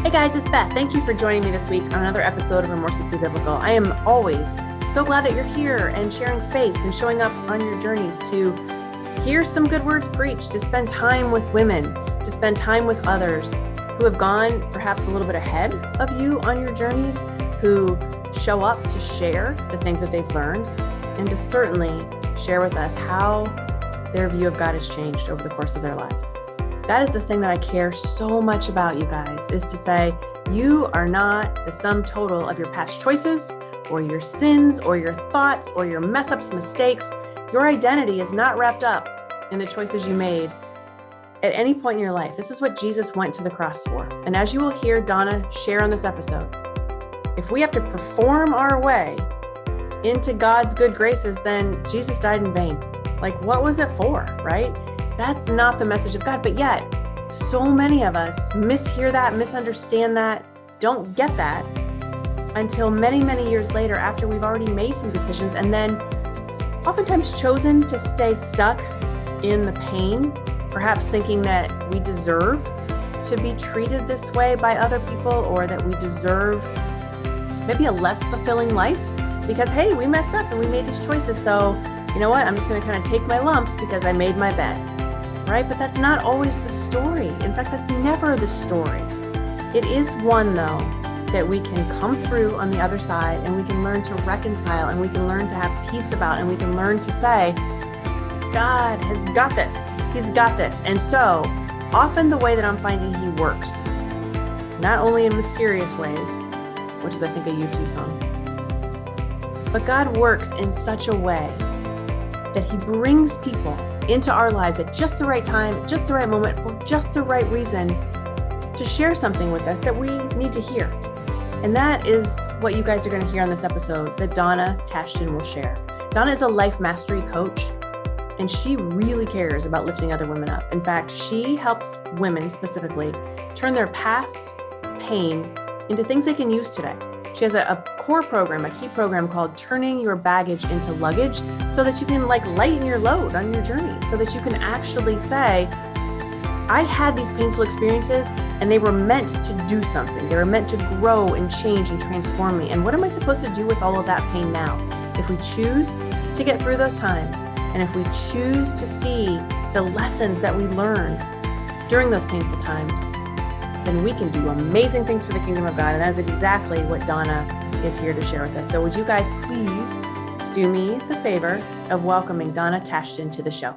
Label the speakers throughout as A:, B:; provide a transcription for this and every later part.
A: Hey guys, it's Beth. Thank you for joining me this week on another episode of Remorselessly Biblical. I am always so glad that you're here and sharing space and showing up on your journeys to hear some good words preached, to spend time with women, to spend time with others who have gone perhaps a little bit ahead of you on your journeys, who show up to share the things that they've learned and to certainly share with us how their view of God has changed over the course of their lives. That is the thing that I care so much about, you guys, is to say, you are not the sum total of your past choices or your sins or your thoughts or your mess ups, mistakes. Your identity is not wrapped up in the choices you made at any point in your life. This is what Jesus went to the cross for. And as you will hear Donna share on this episode, if we have to perform our way into God's good graces, then Jesus died in vain. Like, what was it for, right? That's not the message of God. But yet, so many of us mishear that, misunderstand that, don't get that until many, many years later after we've already made some decisions and then oftentimes chosen to stay stuck in the pain, perhaps thinking that we deserve to be treated this way by other people or that we deserve maybe a less fulfilling life because, hey, we messed up and we made these choices. So you know what? I'm just going to kind of take my lumps because I made my bed. Right? But that's not always the story. In fact, that's never the story. It is one, though, that we can come through on the other side and we can learn to reconcile and we can learn to have peace about and we can learn to say, God has got this. He's got this. And so often the way that I'm finding he works, not only in mysterious ways, which is, I think, a U2 song, but God works in such a way that he brings people into our lives at just the right time, just the right moment, for just the right reason to share something with us that we need to hear. And that is what you guys are going to hear on this episode that Donna Tashjian will share. Donna is a life mastery coach, and she really cares about lifting other women up. In fact, she helps women specifically turn their past pain into things they can use today. She has a core program, a key program called Turning Your Baggage Into Luggage, so that you can lighten your load on your journey, so that you can actually say, I had these painful experiences and they were meant to do something. They were meant to grow and change and transform me. And what am I supposed to do with all of that pain now? If we choose to get through those times, and if we choose to see the lessons that we learned during those painful times, then we can do amazing things for the kingdom of God. And that's exactly what Donna is here to share with us. So would you guys please do me the favor of welcoming Donna Tashjian to the show.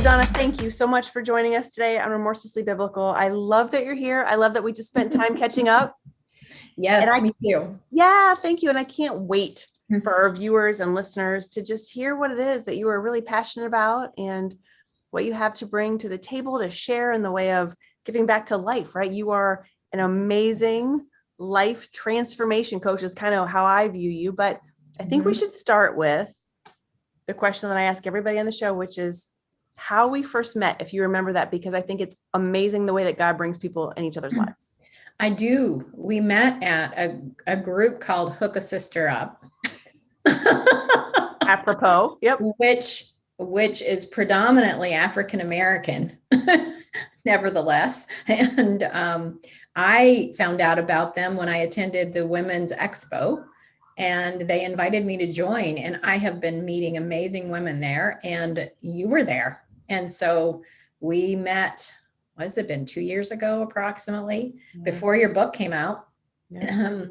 A: Donna, thank you so much for joining us today on Remorselessly Biblical. I love that you're here. I love that we just spent time catching up.
B: Yes, me too.
A: Yeah, thank you. And I can't wait for our viewers and listeners to just hear what it is that you are really passionate about and what you have to bring to the table to share in the way of giving back to life, right? You are an amazing life transformation coach is kind of how I view you. But I think we should start with the question that I ask everybody on the show, which is, how we first met, if you remember that, because I think it's amazing the way that God brings people in each other's lives.
B: I do. We met at a group called Hook a Sister Up.
A: Apropos, yep.
B: Which is predominantly African American, nevertheless. And I found out about them when I attended the Women's Expo, and they invited me to join. And I have been meeting amazing women there, and you were there. And so we met, what has it been, 2 years ago, approximately, before your book came out. Yeah.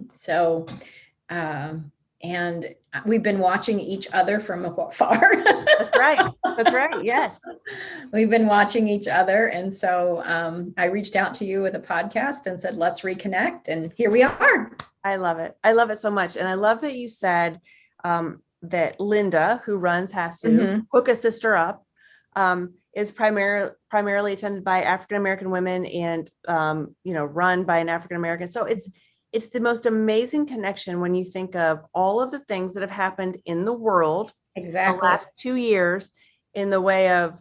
B: And we've been watching each other from afar.
A: That's right. That's right. Yes.
B: We've been watching each other. And so I reached out to you with a podcast and said, let's reconnect. And here we are.
A: I love it. I love it so much. And I love that you said that Linda, who runs HASU, Hook a Sister Up, is primarily attended by African-American women and, run by an African-American. So it's the most amazing connection when you think of all of the things that have happened in the world the last 2 years in the way of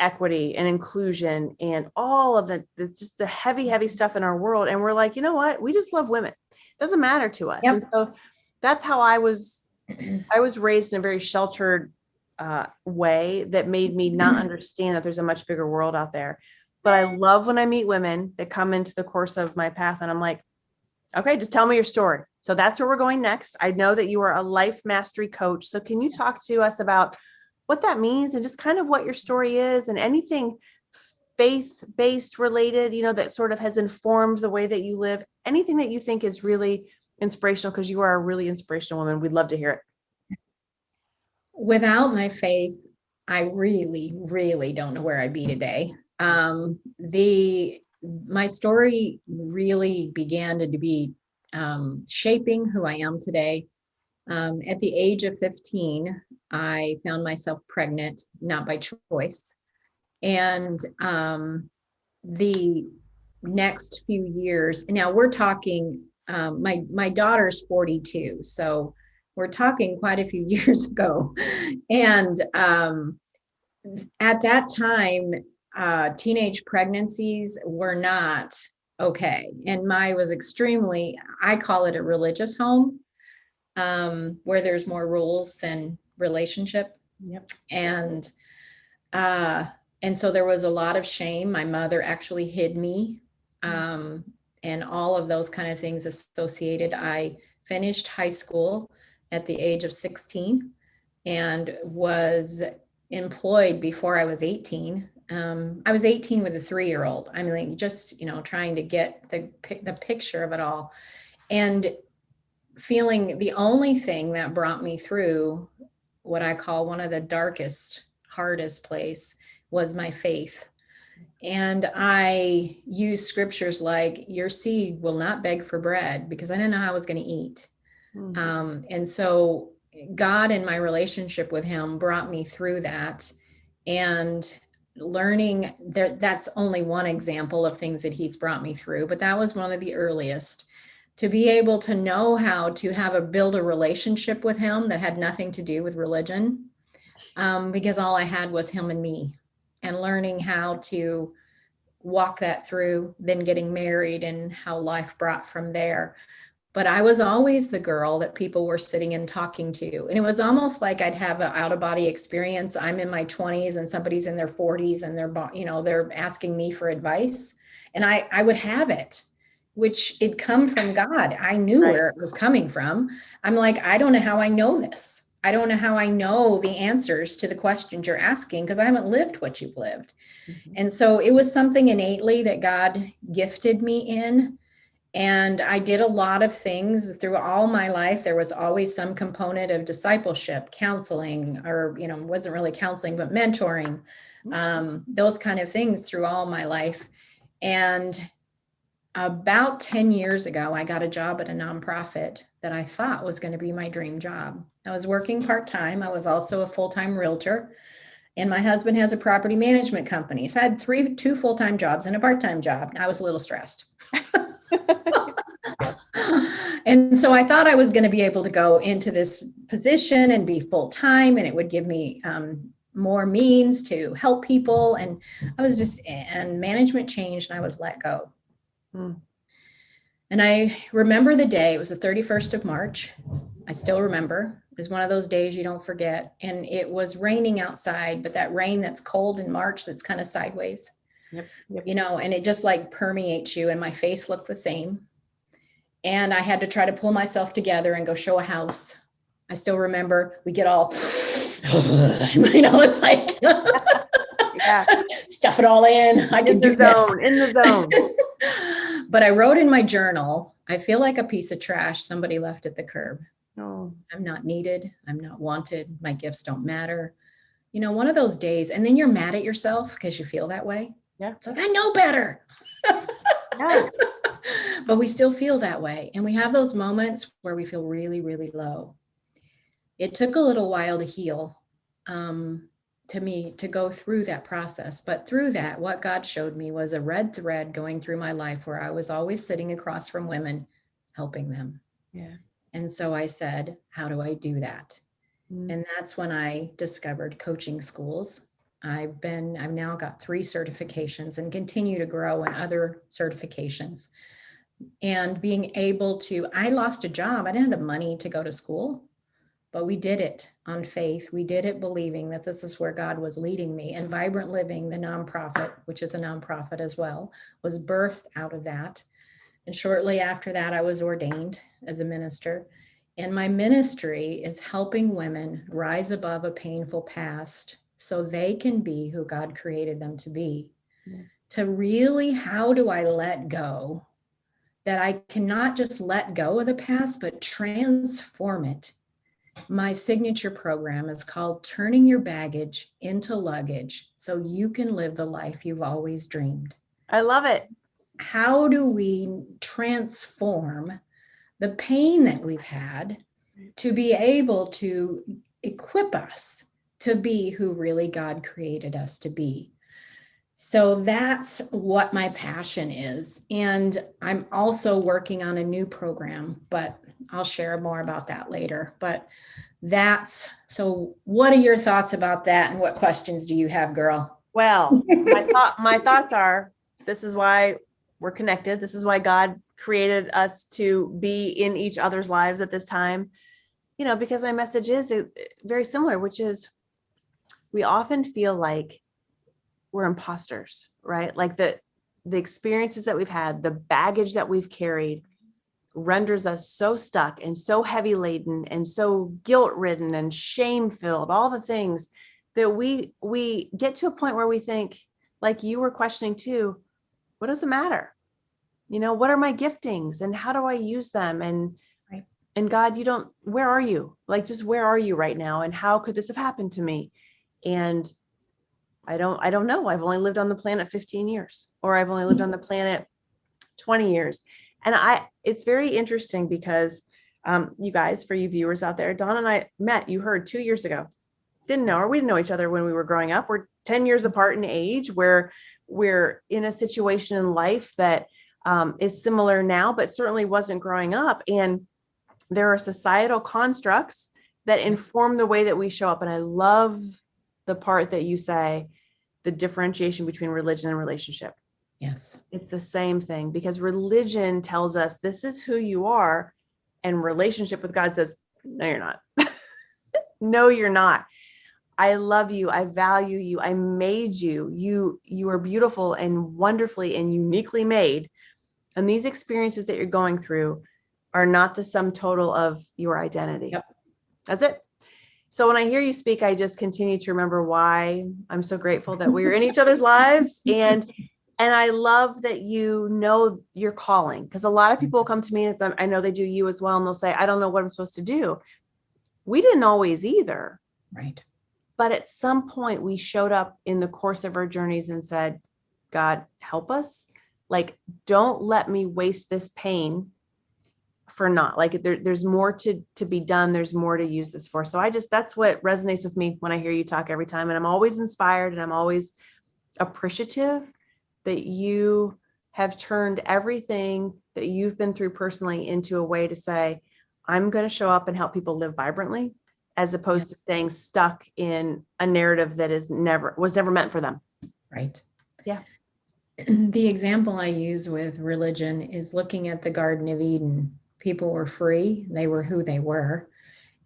A: equity and inclusion and all of just the heavy stuff in our world. And we're like, you know what? We just love women. It doesn't matter to us.
B: Yep.
A: And so that's how I was raised in a very sheltered way that made me not understand that there's a much bigger world out there. But I love when I meet women that come into the course of my path and I'm like, okay, just tell me your story. So that's where we're going next. I know that you are a life mastery coach. So can you talk to us about what that means and just kind of what your story is and anything faith-based related, that sort of has informed the way that you live, anything that you think is really inspirational, because you are a really inspirational woman. We'd love to hear it.
B: Without my faith, I really, really don't know where I'd be today. My story really began to be shaping who I am today. At the age of 15, I found myself pregnant, not by choice. And the next few years, now we're talking, my daughter's 42, so we're talking quite a few years ago. And at that time, teenage pregnancies were not okay. And was extremely, I call it a religious home, where there's more rules than relationship.
A: Yep.
B: And so there was a lot of shame. My mother actually hid me, and all of those kind of things associated. I finished high school at the age of 16 and was employed before I was 18. I was 18 with a 3-year-old. I mean, like, just, trying to get the picture of it all, and feeling the only thing that brought me through what I call one of the darkest, hardest place was my faith. And I used scriptures like, your seed will not beg for bread, because I didn't know how I was going to eat. Mm-hmm. And so God and my relationship with him brought me through that, and learning that's only one example of things that he's brought me through, but that was one of the earliest, to be able to know how to build a relationship with him that had nothing to do with religion, because all I had was him and me, and learning how to walk that through, then getting married and how life brought from there. But I was always the girl that people were sitting and talking to. And it was almost like I'd have an out-of-body experience. I'm in my 20s and somebody's in their 40s and they're asking me for advice. And I would have it, which it'd come from God. I knew where it was coming from. I'm like, I don't know how I know this. I don't know how I know the answers to the questions you're asking, because I haven't lived what you've lived. Mm-hmm. And so it was something innately that God gifted me in. And I did a lot of things through all my life. There was always some component of discipleship, counseling, or, wasn't really counseling, but mentoring, those kind of things through all my life. And about 10 years ago, I got a job at a nonprofit that I thought was going to be my dream job. I was working part-time. I was also a full-time realtor, and my husband has a property management company. So I had two full-time jobs and a part-time job. I was a little stressed. And so I thought I was going to be able to go into this position and be full-time, and it would give me more means to help people. And and management changed, and I was let go. And I remember the day. It was the 31st of March. I still remember. It was one of those days you don't forget. And it was raining outside, but that rain that's cold in March, that's kind of sideways. Yep. And it just like permeates you, and my face looked the same. And I had to try to pull myself together and go show a house. I still remember we get all, it's like, stuff it all in. I can do this.
A: In the zone.
B: But I wrote in my journal, I feel like a piece of trash somebody left at the curb.
A: Oh.
B: I'm not needed. I'm not wanted. My gifts don't matter. One of those days. And then you're mad at yourself because you feel that way.
A: Yeah.
B: It's like, I know better.
A: Yeah.
B: But we still feel that way. And we have those moments where we feel really, really low. It took a little while to heal, to me, to go through that process. But through that, what God showed me was a red thread going through my life, where I was always sitting across from women, helping them.
A: Yeah.
B: And so I said, how do I do that? And that's when I discovered coaching schools. I've now got 3 certifications and continue to grow in other certifications. And being able to, I lost a job. I didn't have the money to go to school, but we did it on faith. We did it believing that this is where God was leading me. And Vibrant Living, the nonprofit, which is a nonprofit as well, was birthed out of that. And shortly after that, I was ordained as a minister. And my ministry is helping women rise above a painful past so they can be who God created them to be.
A: Yes.
B: To really, how do I let go? That I cannot just let go of the past, but transform it. My signature program is called Turning Your Baggage into Luggage so you can live the life you've always dreamed.
A: I love it.
B: How do we transform the pain that we've had to be able to equip us to be who really God created us to be? So that's what my passion is. And I'm also working on a new program, but I'll share more about that later. But so what are your thoughts about that? And what questions do you have, girl?
A: Well, my thoughts are, this is why we're connected. This is why God created us to be in each other's lives at this time, because my message is very similar, which is we often feel like we're imposters, right? Like the experiences that we've had, the baggage that we've carried renders us so stuck and so heavy laden and so guilt ridden and shame filled, all the things that we get to a point where we think, like you were questioning too, what does it matter? What are my giftings and how do I use them? And
B: right.
A: And God, where are you? Like, just where are you right now? And how could this have happened to me? And I don't know. I've only lived on the planet 15 years, or I've only lived on the planet 20 years. And it's very interesting because you guys, for you viewers out there, Donna and I met, you heard, 2 years ago. We didn't know each other when we were growing up. We're 10 years apart in age, where we're in a situation in life that is similar now, but certainly wasn't growing up. And there are societal constructs that inform the way that we show up. And I love the part that you say, the differentiation between religion and relationship.
B: Yes.
A: It's the same thing, because religion tells us this is who you are. And relationship with God says, no, you're not. No, you're not. I love you. I value you. I made you. You are beautiful and wonderfully and uniquely made. And these experiences that you're going through are not the sum total of your identity.
B: Yep.
A: That's it. So when I hear you speak, I just continue to remember why I'm so grateful that we're in each other's lives. And I love that you know your calling, because a lot of people will come to me, and I know they do you as well, and they'll say, I don't know what I'm supposed to do. We didn't always either.
B: Right.
A: But at some point we showed up in the course of our journeys and said, God, help us. Like, don't let me waste this pain for not, like, there's more to be done. There's more to use this for. So that's what resonates with me when I hear you talk every time. And I'm always inspired, and I'm always appreciative that you have turned everything that you've been through personally into a way to say, I'm going to show up and help people live vibrantly, as opposed to staying stuck in a narrative that was never meant for them.
B: Right.
A: Yeah.
B: The example I use with religion is looking at the Garden of Eden. People were free. They were who they were.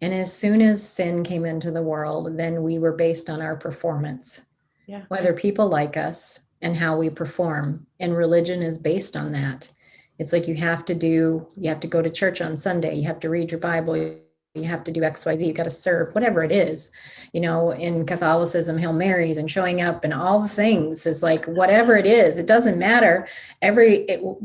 B: And as soon as sin came into the world, then we were based on our performance.
A: Yeah.
B: Whether people like us and how we perform. And religion is based on that. It's like you have to go to church on Sunday. You have to read your Bible. You have to do XYZ. You got to serve, whatever it is. In Catholicism, Hail Marys and showing up and all the things is like, whatever it is, it doesn't matter.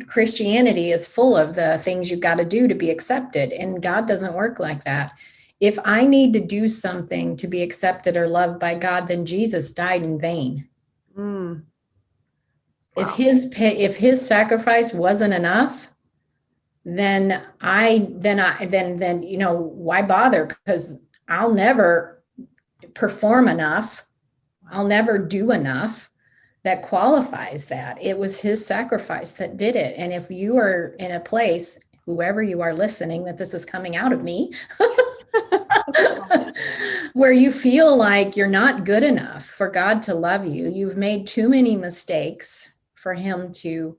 B: Christianity is full of the things you've got to do to be accepted. And God doesn't work like that. If I need to do something to be accepted or loved by God, then Jesus died in vain.
A: Wow.
B: If his sacrifice wasn't enough, then why bother? Because I'll never perform enough. I'll never do enough that qualifies that. It was his sacrifice that did it. And if you are in a place, whoever you are listening, that this is coming out of me, where you feel like you're not good enough for God to love you. You've made too many mistakes for him to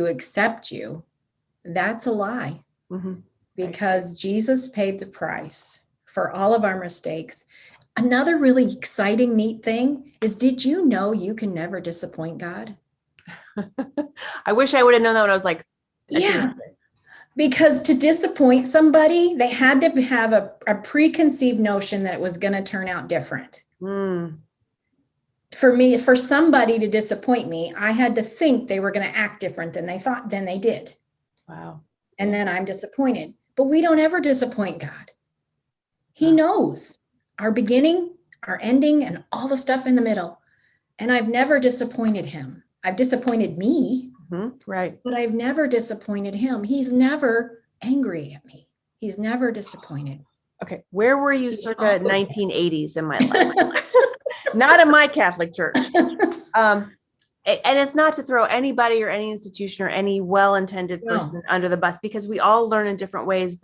B: accept you. That's a lie.
A: Mm-hmm.
B: Because Jesus paid the price for all of our mistakes. Another really exciting, neat thing is, did you know you can never disappoint God?
A: I wish I would have known that when I was like,
B: Yeah. Because to disappoint somebody, they had to have a preconceived notion that it was going to turn out different. For somebody to disappoint me, I had to think they were going to act different than they did.
A: Wow.
B: And then I'm disappointed. But we don't ever disappoint God. He knows our beginning, our ending, and all the stuff in the middle. And I've never disappointed him. I've disappointed me,
A: right?
B: But I've never disappointed him. He's never angry at me. He's never disappointed.
A: Okay. Where were you circa 1980s in my life? Not in my Catholic church. And it's not to throw anybody or any institution or any well-intended person under the bus, because we all learn in different ways,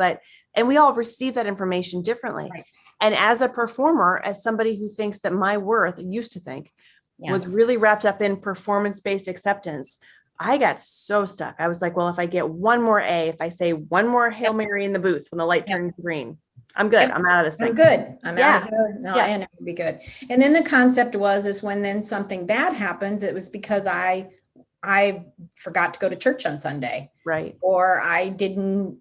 A: and we all receive that information differently. Right. And as a performer, as somebody who thinks that my worth, used to think, was really wrapped up in performance-based acceptance, I got so stuck. I was like, well, if I get one more A, if I say one more Hail Mary in the booth when the light turns green, I'm good. I'm out of this thing.
B: I'm good. I'm out of here. No, I never be good. And then the concept is when then something bad happens, it was because I forgot to go to church on Sunday.
A: Right.
B: Or I didn't,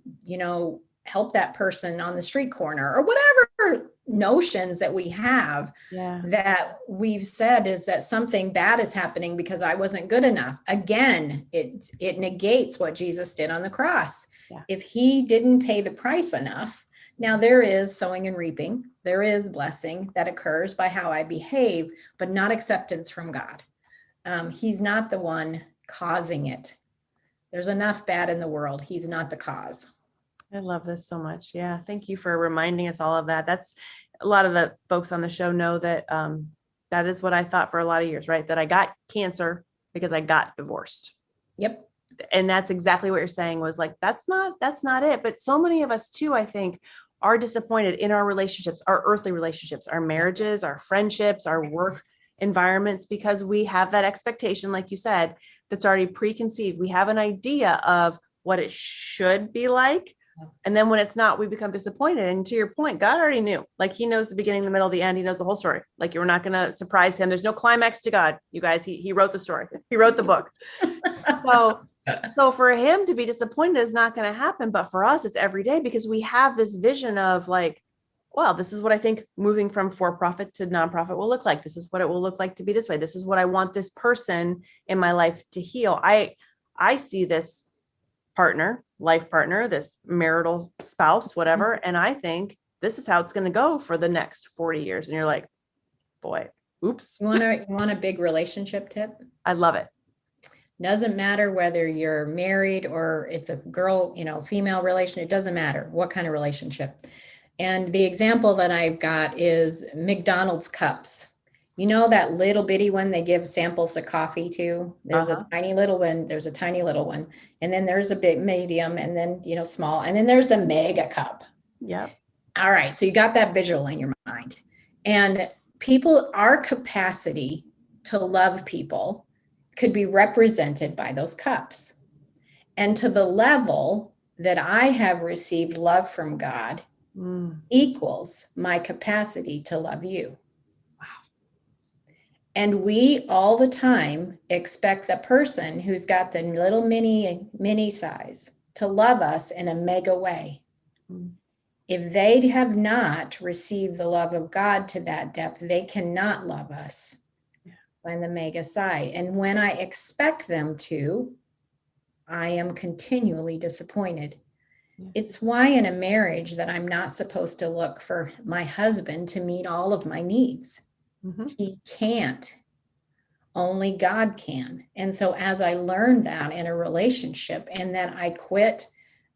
B: help that person on the street corner, or whatever notions that we have that we've said is that something bad is happening because I wasn't good enough. Again, it negates what Jesus did on the cross. Yeah. If he didn't pay the price enough, now there is sowing and reaping. There is blessing that occurs by how I behave, but not acceptance from God. He's not the one causing it. There's enough bad in the world. He's not the cause.
A: I love this so much. Yeah. Thank you for reminding us all of that. That's a lot of the folks on the show know that that is what I thought for a lot of years, right? That I got cancer because I got divorced.
B: Yep.
A: And that's exactly what you're saying, was like, that's not it. But so many of us too, I think, are disappointed in our relationships, our earthly relationships, our marriages, our friendships, our work environments, because we have that expectation, like you said, that's already preconceived. We have an idea of what it should be like. And then when it's not, we become disappointed. And to your point, God already knew. Like, he knows the beginning, the middle, the end. He knows the whole story. Like, you're not going to surprise him. There's no climax to God, you guys. He wrote the story. He wrote the book. So for him to be disappointed is not going to happen. But for us, it's every day, because we have this vision of like, well, this is what I think moving from for-profit to nonprofit will look like. This is what it will look like to be this way. This is what I want this person in my life to heal. I see this life partner, this marital spouse, whatever. And I think this is how it's going to go for the next 40 years. And you're like, boy, oops.
B: You want a big relationship tip?
A: I love it.
B: Doesn't matter whether you're married or it's a girl, female relation. It doesn't matter what kind of relationship. And the example that I've got is McDonald's cups. You know, that little bitty one they give samples of coffee to? There's a tiny little one. There's a tiny little one. And then there's a big medium, and then, small. And then there's the mega cup.
A: Yep.
B: All right. So you got that visual in your mind. And our capacity to love people could be represented by those cups. And to the level that I have received love from God equals my capacity to love you. And we all the time expect the person who's got the little mini size to love us in a mega way. If they have not received the love of God to that depth, they cannot love us on the mega side. And when I expect them to, I am continually disappointed. It's why in a marriage that I'm not supposed to look for my husband to meet all of my needs. He can't. Only God can. And so as I learned that in a relationship, and then I quit,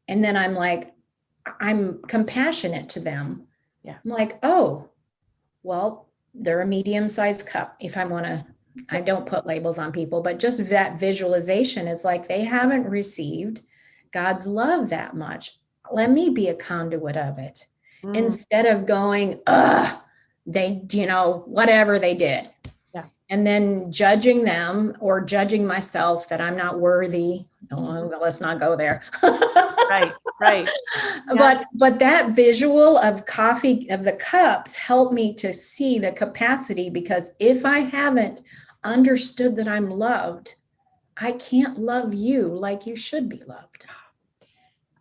B: and then I'm compassionate to them. Yeah. I'm like, oh, well, they're a medium-sized cup. If I don't put labels on people, but just that visualization is like, they haven't received God's love that much. Let me be a conduit of it. instead of going, they, whatever they did.
A: Yeah.
B: And then judging them or judging myself that I'm not worthy. Oh, let's not go there.
A: Right. Yeah.
B: But that visual of coffee, of the cups, helped me to see the capacity, because if I haven't understood that I'm loved, I can't love you like you should be loved.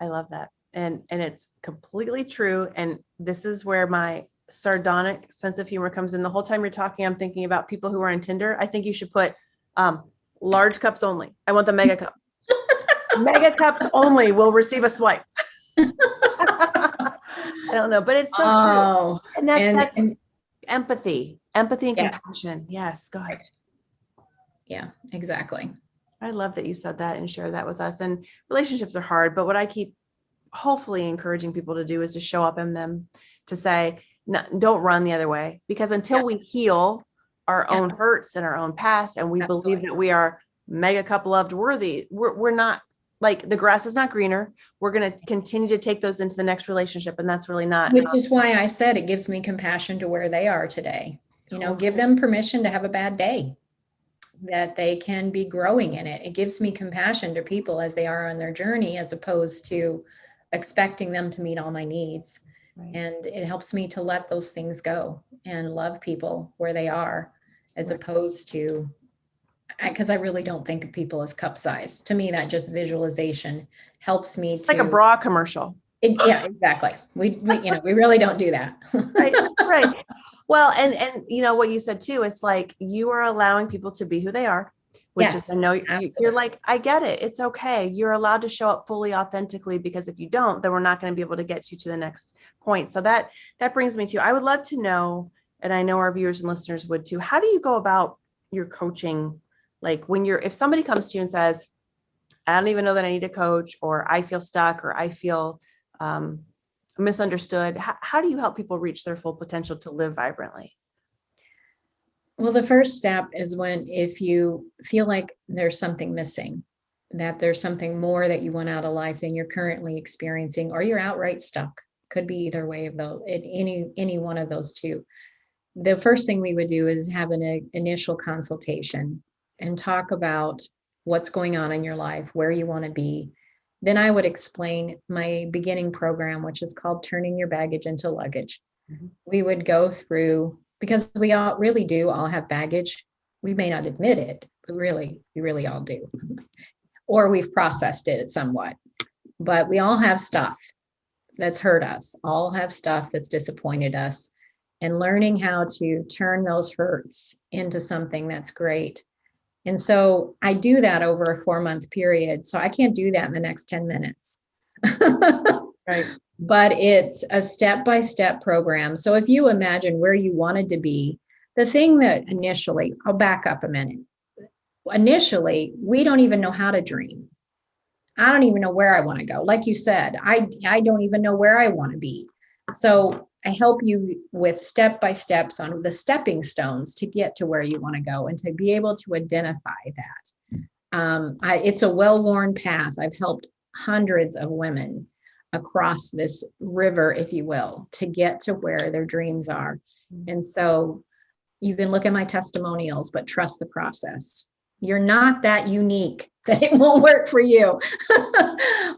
A: I love that. And it's completely true. And this is where my sardonic sense of humor comes in. The whole time you're talking, I'm thinking about people who are on Tinder. I think you should put large cups only. I want the mega cup. Mega cups only will receive a swipe. I don't know, but it's so true. And that's empathy and compassion. Yes, go ahead.
B: Yeah, exactly.
A: I love that you said that and share that with us. And relationships are hard, but what I keep hopefully encouraging people to do is to show up in them, to say, no, don't run the other way, because until we heal our own hurts and our own past, and we believe that we are mega cup loved worthy, we're not, like, the grass is not greener. We're going to continue to take those into the next relationship. And that's really not.
B: Which is why I said it gives me compassion to where they are today. Give them permission to have a bad day, that they can be growing in it. It gives me compassion to people as they are on their journey, as opposed to expecting them to meet all my needs. Right. And it helps me to let those things go and love people where they are, as opposed to, because I really don't think of people as cup size. To me, that just visualization helps me
A: it's like a bra commercial.
B: Yeah, exactly. We really don't do that.
A: Right. Well, and what you said too, it's like you are allowing people to be who they are, which is, I know you're like, I get it. It's okay. You're allowed to show up fully authentically, because if you don't, then we're not going to be able to get you to the next point. So that brings me to, I would love to know, and I know our viewers and listeners would too, how do you go about your coaching? Like if somebody comes to you and says, I don't even know that I need a coach, or I feel stuck, or I feel misunderstood, how do you help people reach their full potential to live vibrantly?
B: Well, the first step is if you feel like there's something missing, that there's something more that you want out of life than you're currently experiencing, or you're outright stuck. Could be either way of those, any one of those two. The first thing we would do is have an initial consultation and talk about what's going on in your life, where you want to be. Then I would explain my beginning program, which is called Turning Your Baggage Into Luggage. Mm-hmm. We would go through, because we all really do all have baggage. We may not admit it, but we really all do. Or we've processed it somewhat. But we all have stuff that's hurt us, all have stuff that's disappointed us. And learning how to turn those hurts into something that's great. And so I do that over a 4-month period. So I can't do that in the next 10 minutes.
A: Right.
B: But it's a step-by-step program. So if you imagine where you wanted to be, the thing that initially, I'll back up a minute. Initially, we don't even know how to dream. I don't even know where I want to go. Like you said, I don't even know where I want to be. So I help you with step-by-steps on the stepping stones to get to where you want to go, and to be able to identify that. It's a well-worn path. I've helped hundreds of women across this river, if you will, to get to where their dreams are. And so you can look at my testimonials, but trust the process. You're not that unique that it won't work for you.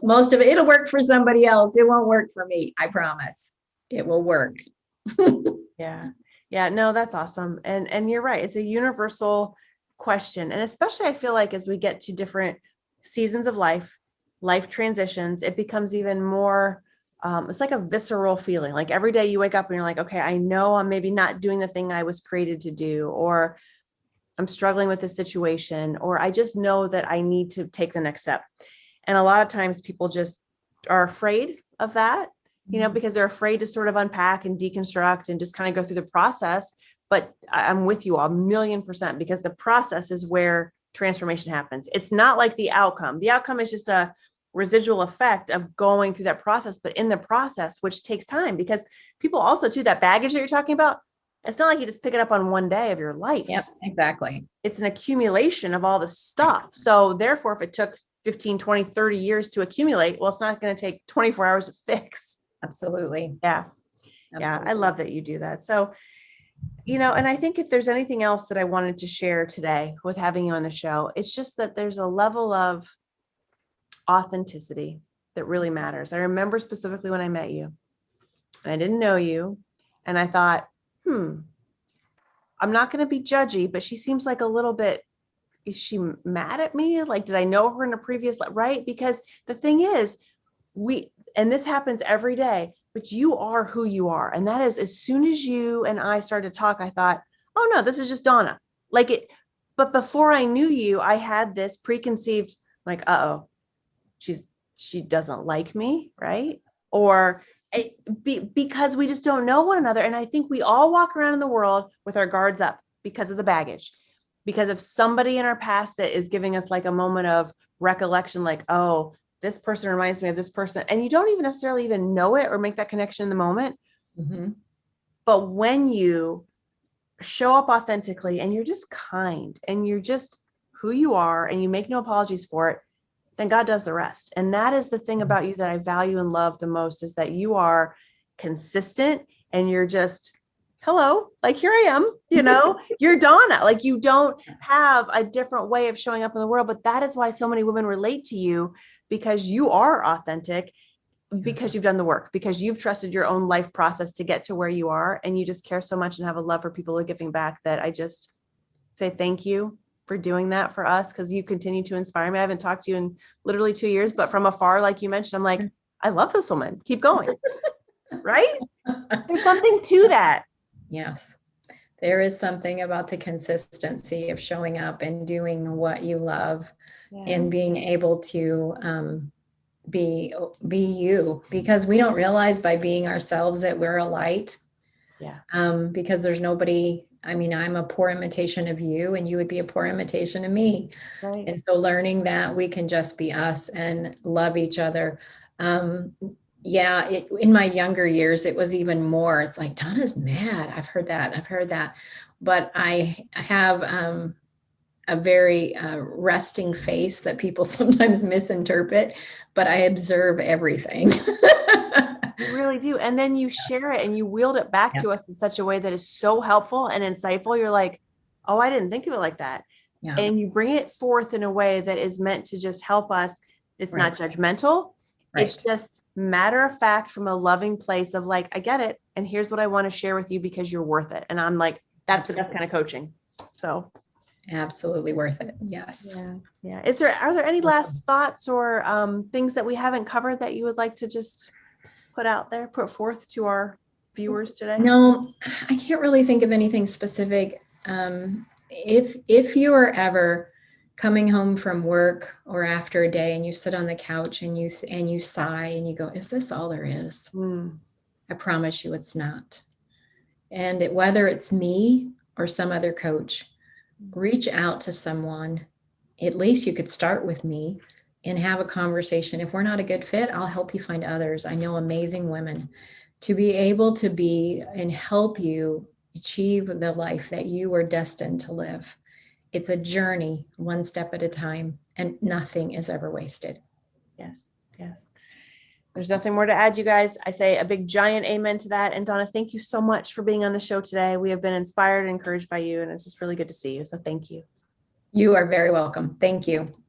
B: Most of it'll work for somebody else. It won't work for me. I promise. It will work.
A: Yeah. No, that's awesome. And you're right. It's a universal question. And especially I feel like as we get to different seasons of life transitions, it becomes even more, it's like a visceral feeling. Like every day you wake up and you're like, okay, I know I'm maybe not doing the thing I was created to do, or I'm struggling with this situation, or I just know that I need to take the next step. And a lot of times people just are afraid of that, because they're afraid to sort of unpack and deconstruct and just kind of go through the process. But I'm with you 1,000,000%, because the process is where transformation happens. It's not like the outcome. The outcome is just a residual effect of going through that process. But in the process, which takes time, because people also too, that baggage that you're talking about, it's not like you just pick it up on one day of your life.
B: Yep, exactly.
A: It's an accumulation of all the stuff. So therefore, if it took 15, 20, 30 years to accumulate, well, it's not going to take 24 hours to fix.
B: Absolutely.
A: Yeah. Yeah. I love that you do that. So, and I think if there's anything else that I wanted to share today with having you on the show, it's just that there's a level of authenticity that really matters. I remember specifically when I met you and I didn't know you and I thought, I'm not going to be judgy, but she seems like a little bit, is she mad at me? Like, did I know her in a previous, right? Because the thing is, and this happens every day, but you are who you are. And that is, as soon as you and I started to talk, I thought, oh no, this is just Donna. But before I knew you, I had this preconceived, like, she doesn't like me, right? Or because we just don't know one another. And I think we all walk around in the world with our guards up because of the baggage, because of somebody in our past that is giving us like a moment of recollection, like, oh, this person reminds me of this person. And you don't even necessarily even know it or make that connection in the moment.
B: Mm-hmm.
A: But when you show up authentically and you're just kind and you're just who you are and you make no apologies for it, then God does the rest. And that is the thing about you that I value and love the most, is that you are consistent and you're just, hello, like, here I am, you're Donna. Like, you don't have a different way of showing up in the world, but that is why so many women relate to you, because you are authentic, because you've done the work, because you've trusted your own life process to get to where you are. And you just care so much and have a love for people who are giving back, that I just say thank you for doing that for us, because you continue to inspire me. I haven't talked to you in literally 2 years, but from afar, like you mentioned, I'm like, I love this woman. Keep going. Right? There's something to that.
B: Yes. There is something about the consistency of showing up and doing what you love, and being able to be you, because we don't realize by being ourselves that we're a light. Because there's nobody, I'm a poor imitation of you and you would be a poor imitation of me.
A: Right.
B: And so learning that we can just be us and love each other. In my younger years, it was even more. It's like, Donna's mad. I've heard that. But I have a very resting face that people sometimes misinterpret, but I observe everything.
A: You really do. And then you share it and you wield it back to us in such a way that is so helpful and insightful. You're like, oh, I didn't think of it like that. Yeah. And you bring it forth in a way that is meant to just help us. It's not judgmental. Right. It's just matter of fact, from a loving place of like, I get it. And here's what I want to share with you because you're worth it. And I'm like, that's the best kind of coaching. So
B: absolutely worth it. Yes.
A: Yeah. Are there any last thoughts or things that we haven't covered that you would like to just put forth to our viewers today?
B: No, I can't really think of anything specific. If you are ever coming home from work or after a day and you sit on the couch and you sigh and you go, is this all there is? I promise you it's not. And whether it's me or some other coach, reach out to someone. At least you could start with me and have a conversation. If we're not a good fit, I'll help you find others. I know amazing women to be able to be and help you achieve the life that you were destined to live. It's a journey, one step at a time, and nothing is ever wasted.
A: Yes. There's nothing more to add, you guys. I say a big giant amen to that. And Donna, thank you so much for being on the show today. We have been inspired and encouraged by you, and it's just really good to see you. So thank you.
B: You are very welcome. Thank you.